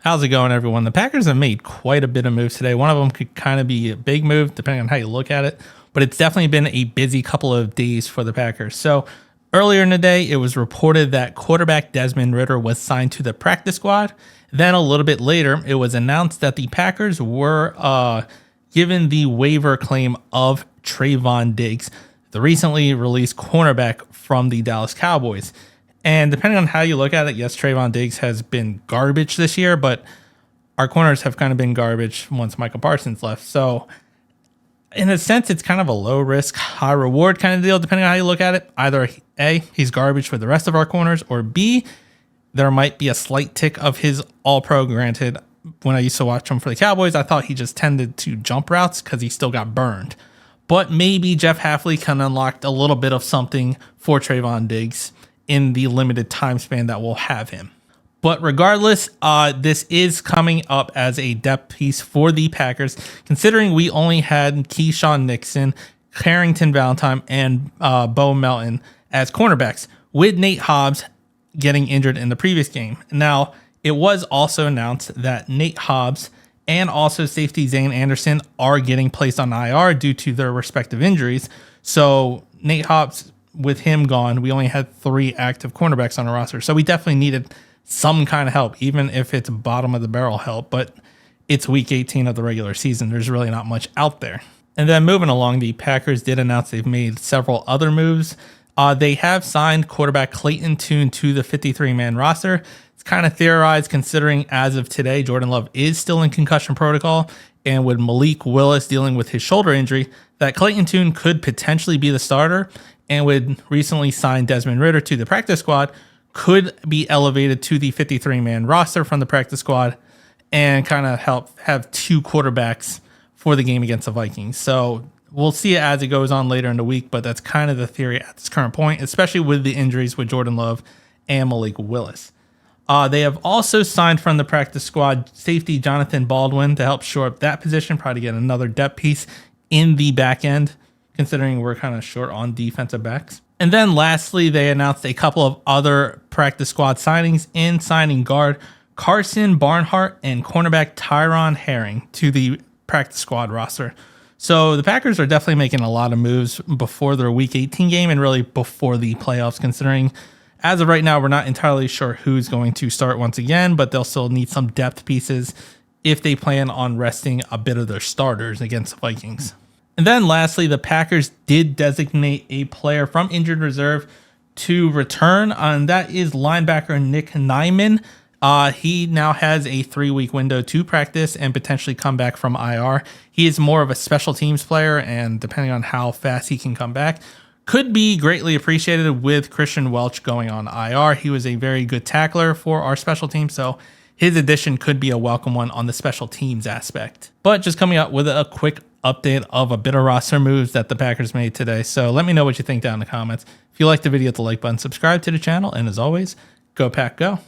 How's it going, everyone? The Packers have made quite a bit of moves today. One of them could kind of be a big move, depending on how you look at it, but it's definitely been a busy couple of days for the Packers. So earlier in the day, it was reported that quarterback Desmond Ridder was signed to the practice squad. Then a little bit later, it was announced that the Packers were given the waiver claim of Trevon Diggs, the recently released cornerback from the Dallas Cowboys. And depending on how you look at it, yes, Trevon Diggs has been garbage this year, but our corners have kind of been garbage once Michael Parsons left. So in a sense, it's kind of a low risk, high reward kind of deal, depending on how you look at it. Either A, he's garbage for the rest of our corners, or B, there might be a slight tick of his all-pro. Granted, when I used to watch him for the Cowboys, I thought he just tended to jump routes because he still got burned. But maybe Jeff Hafley can unlock a little bit of something for Trevon Diggs in the limited time span that we'll have him. But regardless, this is coming up as a depth piece for the Packers, considering we only had Keyshawn Nixon, Carrington Valentine, and Bo Melton as cornerbacks, with Nate Hobbs getting injured in the previous game. Now, it was also announced that Nate Hobbs and also safety Zane Anderson are getting placed on IR due to their respective injuries. So Nate Hobbs, with him gone, we only had 3 active cornerbacks on the roster. So we definitely needed some kind of help, even if it's bottom of the barrel help. But it's week 18 of the regular season. There's really not much out there. And then moving along, the Packers did announce they've made several other moves. They have signed quarterback Clayton Tune to the 53-man roster. It's kind of theorized, considering as of today, Jordan Love is still in concussion protocol, and with Malik Willis dealing with his shoulder injury, that Clayton Tune could potentially be the starter, and with recently signed Desmond Ridder to the practice squad, could be elevated to the 53-man roster from the practice squad and kind of help have 2 quarterbacks for the game against the Vikings. So we'll see it as it goes on later in the week, but that's kind of the theory at this current point, especially with the injuries with Jordan Love and Malik Willis. They have also signed from the practice squad safety Jonathan Baldwin to help shore up that position, probably get another depth piece in the back end, considering we're kind of short on defensive backs. And then lastly, they announced a couple of other practice squad signings in signing guard Carson Barnhart and cornerback Tyron Herring to the practice squad roster. So the Packers are definitely making a lot of moves before their week 18 game and really before the playoffs, considering as of right now, we're not entirely sure who's going to start once again, but they'll still need some depth pieces if they plan on resting a bit of their starters against the Vikings. And then lastly, the Packers did designate a player from injured reserve to return, and that is linebacker Nick Nyman. He now has a 3-week window to practice and potentially come back from IR. He is more of a special teams player, and depending on how fast he can come back, could be greatly appreciated with Christian Welch going on IR. He was a very good tackler for our special team, so his addition could be a welcome one on the special teams aspect. But just coming up with a quick update of a bit of roster moves that the Packers made today. So let me know what you think down in the comments. If you liked the video, hit the like button, subscribe to the channel, and as always, go Pack Go.